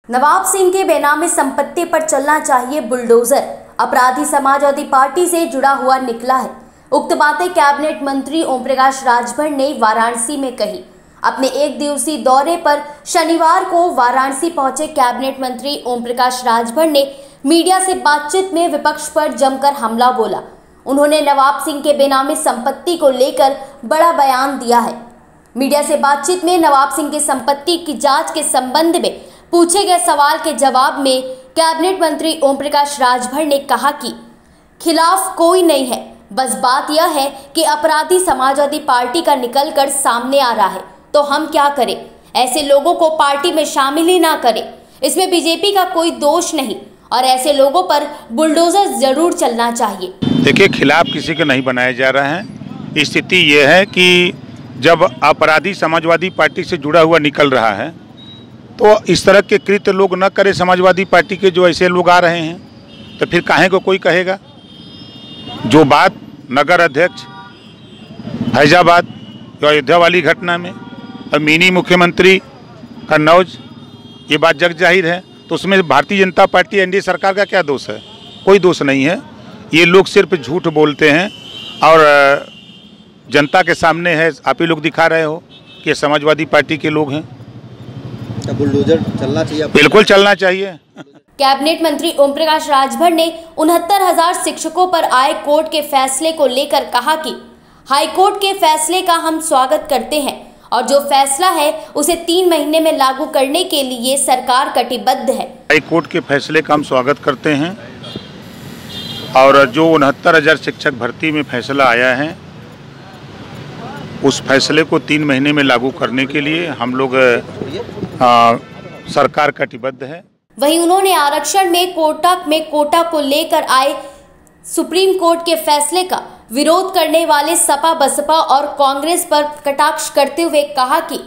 नवाब सिंह के बेनामी संपत्ति पर चलना चाहिए बुलडोजर। अपराधी समाजवादी पार्टी से जुड़ा हुआ निकला है। उक्त बातें कैबिनेट मंत्री ओम प्रकाश राजभर ने वाराणसी में कही। अपने एक दिवसीय दौरे पर शनिवार को वाराणसी पहुंचे कैबिनेट मंत्री ओम प्रकाश राजभर ने मीडिया से बातचीत में विपक्ष पर जमकर हमला बोला। उन्होंने नवाब सिंह के बेनामी संपत्ति को लेकर बड़ा बयान दिया है। मीडिया से बातचीत में नवाब सिंह की संपत्ति की जांच के संबंध में पूछे गए सवाल के जवाब में कैबिनेट मंत्री ओम प्रकाश राजभर ने कहा कि खिलाफ कोई नहीं है, बस बात यह है कि अपराधी समाजवादी पार्टी का निकलकर सामने आ रहा है, तो हम क्या करें? ऐसे लोगों को पार्टी में शामिल ही ना करें। इसमें बीजेपी का कोई दोष नहीं और ऐसे लोगों पर बुलडोजर जरूर चलना चाहिए। देखिए, खिलाफ किसी को नहीं बनाया जा रहा है। स्थिति यह है कि जब अपराधी समाजवादी पार्टी से जुड़ा हुआ निकल रहा है तो इस तरह के कृत्य लोग न करें। समाजवादी पार्टी के जो ऐसे लोग आ रहे हैं तो फिर काहे को कोई कहेगा। जो बात नगर अध्यक्ष फैजाबाद अयोध्या वाली घटना में और मिनी मुख्यमंत्री कन्नौज, ये बात जग जाहिर है, तो उसमें भारतीय जनता पार्टी एनडीए सरकार का क्या दोष है? कोई दोष नहीं है। ये लोग सिर्फ झूठ बोलते हैं और जनता के सामने है, आप ही लोग दिखा रहे हो कि समाजवादी पार्टी के लोग हैं। बुलडोजर चलना चाहिए, बिल्कुल चलना चाहिए। कैबिनेट मंत्री ओम प्रकाश राजभर ने 69,000 शिक्षकों पर आए कोर्ट के फैसले को लेकर कहा कि हाईकोर्ट के फैसले का हम स्वागत करते हैं और जो फैसला है उसे 3 महीने में लागू करने के लिए सरकार कटिबद्ध है। हाईकोर्ट के फैसले का हम स्वागत करते हैं और जो 69,000 शिक्षक भर्ती में फैसला आया है उस फैसले को 3 महीने में लागू करने के लिए हम लोग सरकार कटिबद्ध है। वहीं उन्होंने आरक्षण में कोटा को लेकर आए सुप्रीम कोर्ट के फैसले का विरोध करने वाले सपा बसपा और कांग्रेस पर कटाक्ष करते हुए कहा कि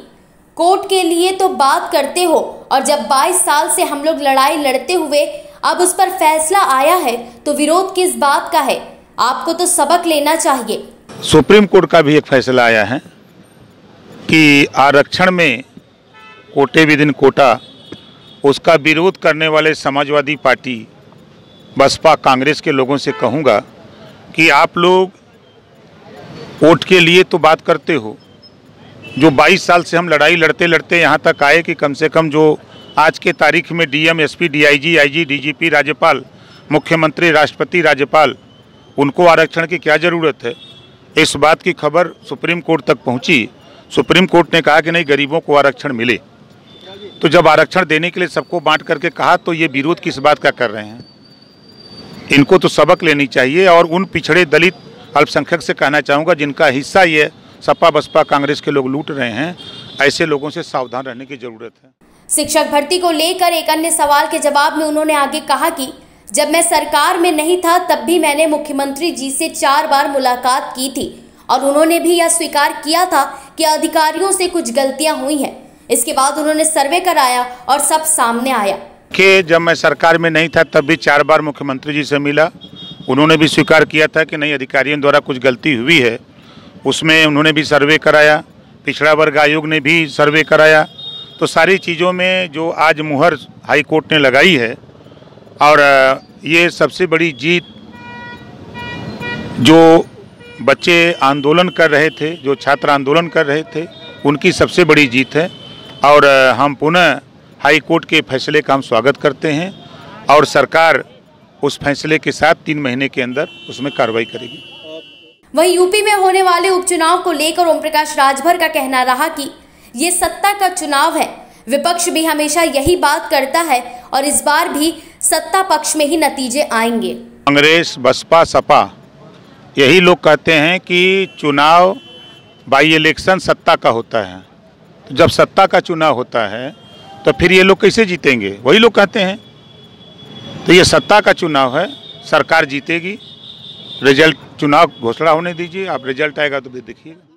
कोर्ट के लिए तो बात करते हो और जब 22 साल से हम लोग लड़ाई लड़ते हुए अब उस पर फैसला आया है तो विरोध किस बात का है? आपको तो सबक लेना चाहिए। सुप्रीम कोर्ट का भी एक फैसला आया है कि आरक्षण में कोटे विदिन कोटा, उसका विरोध करने वाले समाजवादी पार्टी बसपा कांग्रेस के लोगों से कहूँगा कि आप लोग वोट के लिए तो बात करते हो। जो 22 साल से हम लड़ाई लड़ते लड़ते यहाँ तक आए कि कम से कम जो आज के तारीख में DM, SP, DIG, IG, DGP, राज्यपाल, मुख्यमंत्री, राष्ट्रपति, राज्यपाल, उनको आरक्षण की क्या ज़रूरत है? इस बात की खबर सुप्रीम कोर्ट तक पहुँची। सुप्रीम कोर्ट ने कहा कि नहीं, गरीबों को आरक्षण मिले। तो जब आरक्षण देने के लिए सबको बांट करके कहा तो ये विरोध किस बात का कर रहे हैं? इनको तो सबक लेनी चाहिए। और उन पिछड़े दलित अल्पसंख्यक से कहना चाहूँगा जिनका हिस्सा ये सपा बसपा कांग्रेस के लोग लूट रहे हैं, ऐसे लोगों से सावधान रहने की जरूरत है। शिक्षक भर्ती को लेकर एक अन्य सवाल के जवाब में उन्होंने आगे कहा कि जब मैं सरकार में नहीं था तब भी मैंने मुख्यमंत्री जी से 4 बार मुलाकात की थी और उन्होंने भी यह स्वीकार किया था कि अधिकारियों से कुछ गलतियां हुई हैं। इसके बाद उन्होंने सर्वे कराया और सब सामने आया कि जब मैं सरकार में नहीं था तब भी 4 बार मुख्यमंत्री जी से मिला। उन्होंने भी स्वीकार किया था कि नहीं, अधिकारियों द्वारा कुछ गलती हुई है। उसमें उन्होंने भी सर्वे कराया, पिछड़ा वर्ग आयोग ने भी सर्वे कराया। तो सारी चीज़ों में जो आज मुहर हाई कोर्ट ने लगाई है और ये सबसे बड़ी जीत, जो बच्चे आंदोलन कर रहे थे, जो छात्र आंदोलन कर रहे थे, उनकी सबसे बड़ी जीत है। और हम पुनः हाई कोर्ट के फैसले का हम स्वागत करते हैं और सरकार उस फैसले के साथ 3 महीने के अंदर उसमें कार्रवाई करेगी। वहीं यूपी में होने वाले उपचुनाव को लेकर ओम प्रकाश राजभर का कहना रहा कि ये सत्ता का चुनाव है। विपक्ष भी हमेशा यही बात करता है और इस बार भी सत्ता पक्ष में ही नतीजे आएंगे। कांग्रेस, बसपा, सपा, यही लोग कहते हैं कि चुनाव बाई इलेक्शन सत्ता का होता है। तो जब सत्ता का चुनाव होता है तो फिर ये लोग कैसे जीतेंगे? वही लोग कहते हैं। तो ये सत्ता का चुनाव है, सरकार जीतेगी। रिजल्ट, चुनाव घोषणा होने दीजिए, आप रिजल्ट आएगा तो भी देखिएगा।